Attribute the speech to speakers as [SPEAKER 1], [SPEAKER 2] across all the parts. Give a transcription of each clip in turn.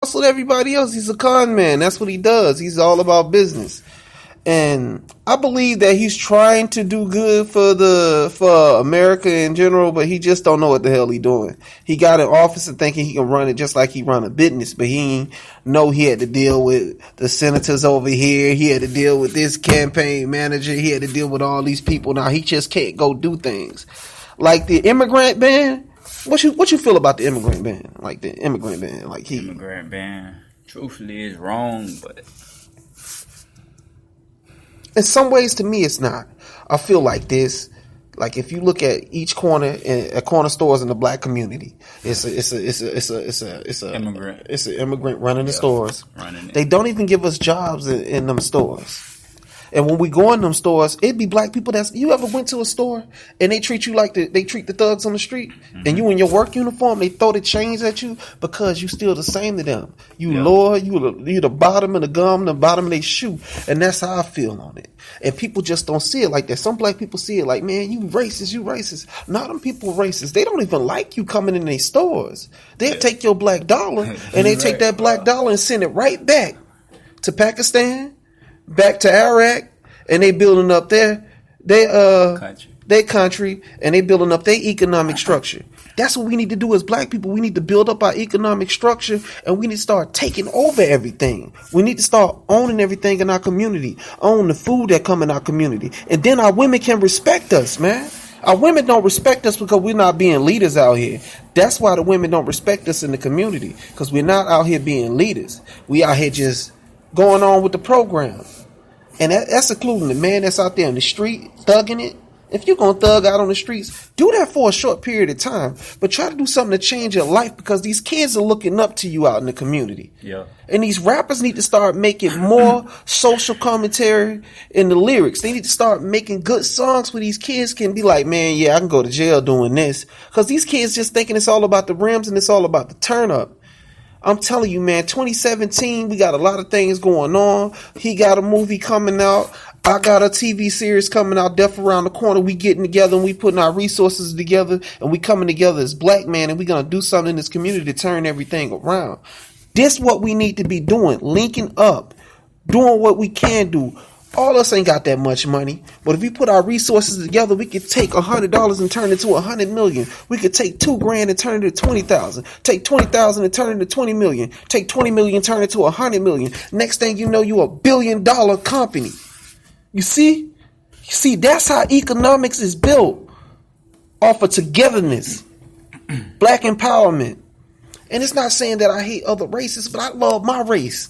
[SPEAKER 1] hustled everybody else. He's a con man. That's what he does. He's all about business. And I believe that he's trying to do good for America in general, but he just don't know what the hell he doing. He got an office and thinking he can run it just like he run a business, but he ain't know he had to deal with the senators over here. He had to deal with this campaign manager. He had to deal with all these people. Now he just can't go do things like the immigrant ban. What you feel about the immigrant ban? Like the immigrant ban, like
[SPEAKER 2] immigrant ban. Truthfully, is wrong, but.
[SPEAKER 1] In some ways, to me, it's not. I feel like this. Like if you look at each corner at corner stores in the black community, it's an immigrant running the stores. They don't even give us jobs in them stores. And when we go in them stores, it'd be black people you ever went to a store and they treat you like they treat the thugs on the street, and you in your work uniform, they throw the chains at you because you still the same to them. You lower, you the bottom of the gum, the bottom of their shoe. And that's how I feel on it. And people just don't see it like that. Some black people see it like, man, you racist. Not them people racist. They don't even like you coming in their stores. They'll take your black dollar and they take that black dollar and send it right back to Pakistan, back to Iraq, and they building up their country, and they building up their economic structure. That's what we need to do as black people. We need to build up our economic structure, and we need to start taking over everything. We need to start owning everything in our community, own the food that come in our community, and then our women can respect us, man. Our women don't respect us because we're not being leaders out here. That's why the women don't respect us in the community, because we're not out here being leaders. We out here just going on with the program. And that's including the man that's out there in the street thugging it. If you're going to thug out on the streets, do that for a short period of time. But try to do something to change your life, because these kids are looking up to you out in the community.
[SPEAKER 2] Yeah.
[SPEAKER 1] And these rappers need to start making more social commentary in the lyrics. They need to start making good songs where these kids can be like, man, yeah, I can go to jail doing this. Because these kids just thinking it's all about the rims and it's all about the turn up. I'm telling you, man, 2017, we got a lot of things going on. He got a movie coming out. I got a TV series coming out, Death Around the Corner. We getting together and we putting our resources together, and we coming together as black men, and we going to do something in this community to turn everything around. This what we need to be doing, linking up, doing what we can do. All of us ain't got that much money, but if we put our resources together, we could take $100 and turn it to $100 million. We could take $2,000 and turn it to $20,000. Take $20,000 and turn it to $20 million. Take $20 million and turn it to $100 million. Next thing you know, you $1 billion company. You see, that's how economics is built, off of togetherness, black empowerment. And it's not saying that I hate other races, but I love my race.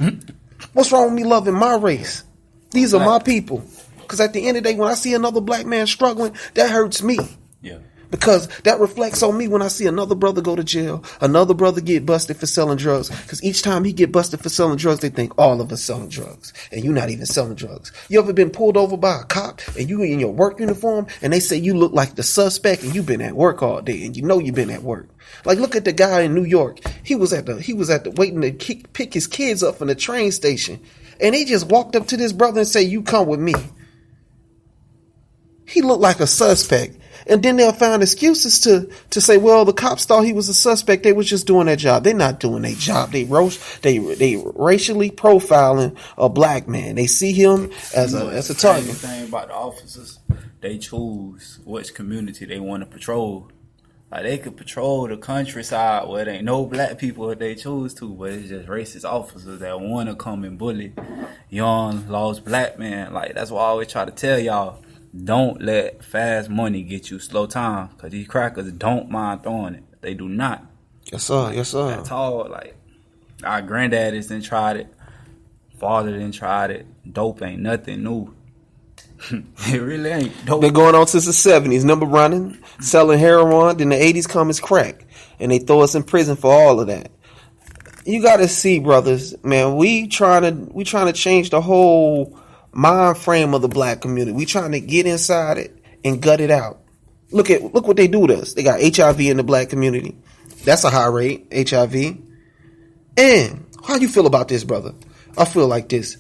[SPEAKER 1] What's wrong with me loving my race? These are my people. Because at the end of the day, when I see another black man struggling, that hurts me.
[SPEAKER 2] Yeah.
[SPEAKER 1] Because that reflects on me when I see another brother go to jail, another brother get busted for selling drugs. Because each time he get busted for selling drugs, they think all of us selling drugs. And you're not even selling drugs. You ever been pulled over by a cop and you in your work uniform and they say you look like the suspect and you've been at work all day and you know you've been at work? Like, look at the guy in New York. He was at the waiting to pick his kids up from the train station. And he just walked up to this brother and said, you come with me. He looked like a suspect. And then they'll find excuses to say, well, the cops thought he was a suspect. They was just doing their job. They're not doing their job. They racially profiling a black man. They see him as a target.
[SPEAKER 2] The thing about the officers, they choose which community they want to patrol. Like, they could patrol the countryside where there ain't no black people if they choose to, but it's just racist officers that want to come and bully young, lost black men. Like, that's why I always try to tell y'all, don't let fast money get you slow time, because these crackers don't mind throwing it. They do not.
[SPEAKER 1] Yes, sir. Yes, sir.
[SPEAKER 2] That's all. Like, our granddaddies done tried it. Father done tried it. Dope ain't nothing new. It really ain't dope.
[SPEAKER 1] They're going on since the 70s. Number running, selling heroin. Then the 80s comes crack. And they throw us in prison for all of that. You got to see, brothers, man, we trying to change the whole mind frame of the black community. We trying to get inside it and gut it out. Look what they do to us. They got HIV in the black community. That's a high rate, HIV. And how you feel about this, brother? I feel like this.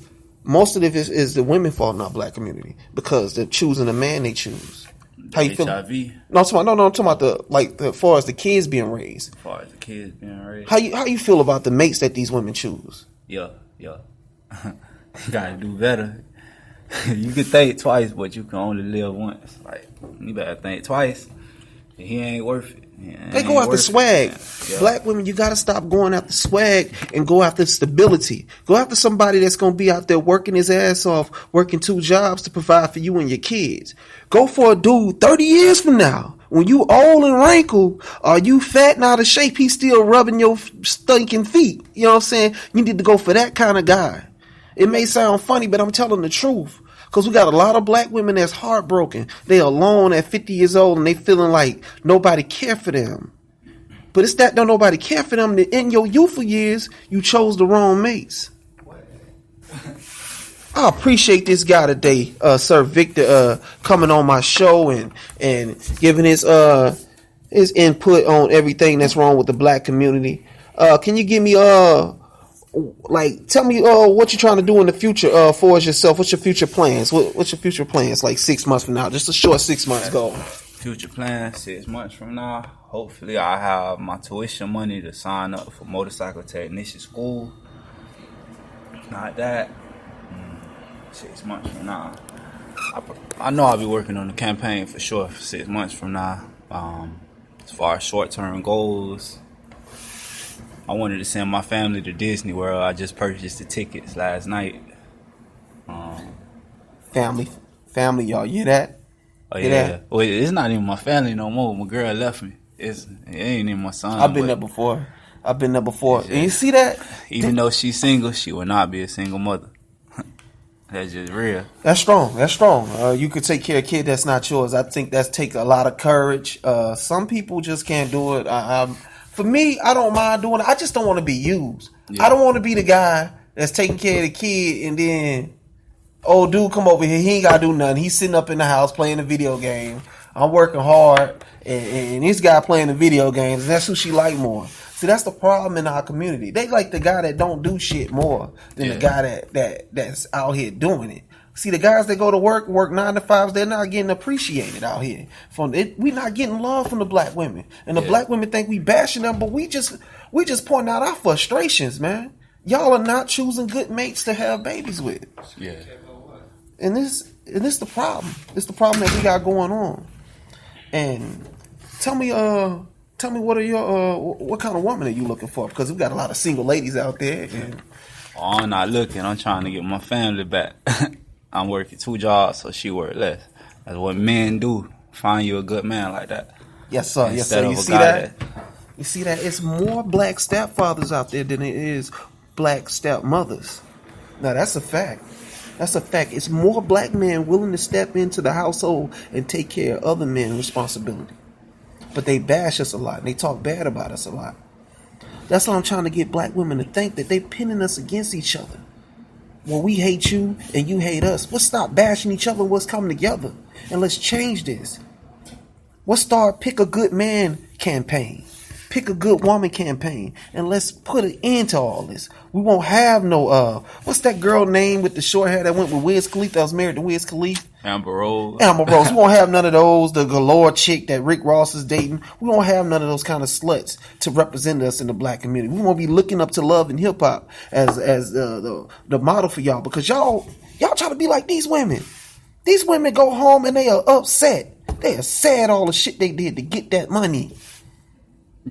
[SPEAKER 1] Most of it is the women fault in our black community because they're choosing the man they choose. How you feel?
[SPEAKER 2] HIV.
[SPEAKER 1] No, I'm talking about the as far as the kids being raised.
[SPEAKER 2] As far as the kids being raised.
[SPEAKER 1] How you feel about the mates that these women choose?
[SPEAKER 2] Yeah. You gotta do better. You can think twice, but you can only live once. Like, you better think twice. He ain't worth it.
[SPEAKER 1] They go after swag. Yeah. Black women, you gotta stop going after swag and go after stability. Go after somebody that's gonna be out there working his ass off, working 2 jobs to provide for you and your kids. Go for a dude 30 years from now. When you old and wrinkled, or you fat and out of shape, he's still rubbing your stinking feet. You know what I'm saying? You need to go for that kind of guy. It may sound funny, but I'm telling the truth. Because we got a lot of black women that's heartbroken. They alone at 50 years old and they feeling like nobody care for them. But it's that don't nobody care for them that in your youthful years, you chose the wrong mates. I appreciate this guy today, Sir Victor, coming on my show and giving his input on everything that's wrong with the black community. Can you give me tell me what you're trying to do in the future for yourself? What's your future plans? What's your future plans like 6 months from now? Just a short 6 months goal.
[SPEAKER 2] Future plans 6 months from now. Hopefully I have my tuition money to sign up for motorcycle technician school. Not that. 6 months from now. I know I'll be working on the campaign for sure for 6 months from now. As far as short-term goals, I wanted to send my family to Disney World. I just purchased the tickets last night.
[SPEAKER 1] Family, y'all hear that?
[SPEAKER 2] Oh yeah. Well, it's not even my family no more. My girl left me. It ain't even my son.
[SPEAKER 1] I've been there before. And you see that?
[SPEAKER 2] Even though she's single, she will not be a single mother. That's just real.
[SPEAKER 1] That's strong. You could take care of a kid that's not yours. I think that's take a lot of courage. Some people just can't do it. For me, I don't mind doing it. I just don't want to be used. Yeah. I don't want to be the guy that's taking care of the kid and then old dude come over here. He ain't got to do nothing. He's sitting up in the house playing a video game. I'm working hard and this guy playing the video games. And that's who she like more. See, that's the problem in our community. They like the guy that don't do shit more than the guy that's out here doing it. See, the guys that go to work 9 to 5s, they're not getting appreciated out here. We not getting love from the black women, and the black women think we bashing them, but we just pointing out our frustrations, man. Y'all are not choosing good mates to have babies with.
[SPEAKER 2] Yeah.
[SPEAKER 1] And this the problem. It's the problem that we got going on. And tell me what are your what kind of woman are you looking for? Because we got a lot of single ladies out there. And
[SPEAKER 2] I'm not looking. I'm trying to get my family back. I'm working 2 jobs, so she work less. That's what men do. Find you a good man like that.
[SPEAKER 1] Yes, sir. You see that? You see that? It's more black stepfathers out there than it is black stepmothers. Now, that's a fact. It's more black men willing to step into the household and take care of other men's responsibility. But they bash us a lot, and they talk bad about us a lot. That's why I'm trying to get black women to think that they pinning us against each other. Well, we hate you and you hate us. Let's stop bashing each other and let's come together. And let's change this. Let's start Pick a Good Man campaign. Pick a Good Woman campaign. And let's put an end to all this. We won't have no, what's that girl name with the short hair that went with Wiz Khalifa that was married to Wiz Khalifa?
[SPEAKER 2] Amber Rose.
[SPEAKER 1] We won't have none of those. The galore chick that Rick Ross is dating. We won't have none of those kind of sluts to represent us in the black community. We won't be looking up to love and hip hop as the model for y'all, because y'all try to be like these women. These women go home and they are upset. They are sad all the shit they did to get that money.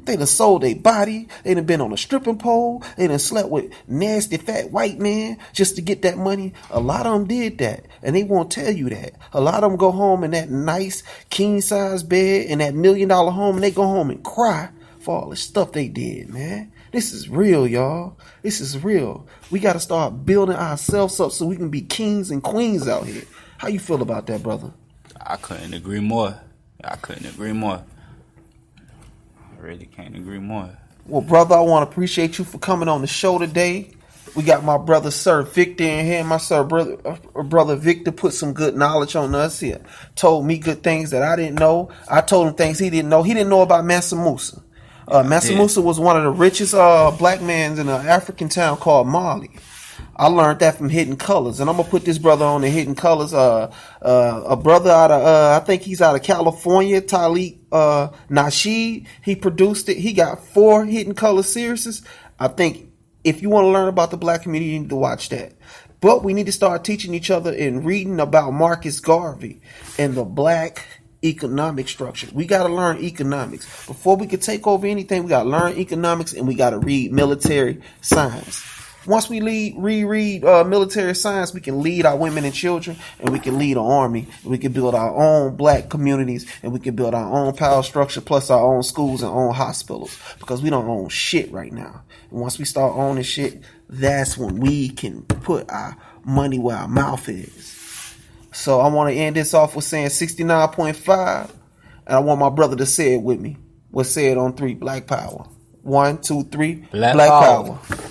[SPEAKER 1] They done sold their body. They done been on a stripping pole. They done slept with nasty fat white men just to get that money. A lot of them did that, and they won't tell you that. A lot of them go home in that nice king size bed in that $1 million home, and they go home and cry for all the stuff they did, man. This is real, y'all. This is real. We got to start building ourselves up so we can be kings and queens out here. How you feel about that, brother?
[SPEAKER 2] I couldn't agree more. I really can't agree more.
[SPEAKER 1] Well, brother, I want to appreciate you for coming on the show today. We got my brother, Sir Victor, in here. My brother Victor put some good knowledge on us here. Told me good things that I didn't know. I told him things he didn't know. He didn't know about Mansa Musa. Mansa Musa was one of the richest black men in an African town called Mali. I learned that from Hidden Colors, and I'm gonna put this brother on the Hidden Colors. A brother out of I think he's out of California, Talik Nasheed. He produced it. He got 4 Hidden Color series. I think if you want to learn about the black community, you need to watch that. But we need to start teaching each other and reading about Marcus Garvey and the black economic structure. We got to learn economics. Before we can take over anything, we got to learn economics, and we got to read military science. Once we reread military science, we can lead our women and children, and we can lead an army. We can build our own black communities, and we can build our own power structure, plus our own schools and own hospitals, because we don't own shit right now. And once we start owning shit, that's when we can put our money where our mouth is. So I want to end this off with saying 69.5, and I want my brother to say it with me. We'll say it on 3. Black Power. 1, 2, 3.
[SPEAKER 2] Black
[SPEAKER 1] Power.
[SPEAKER 2] Power.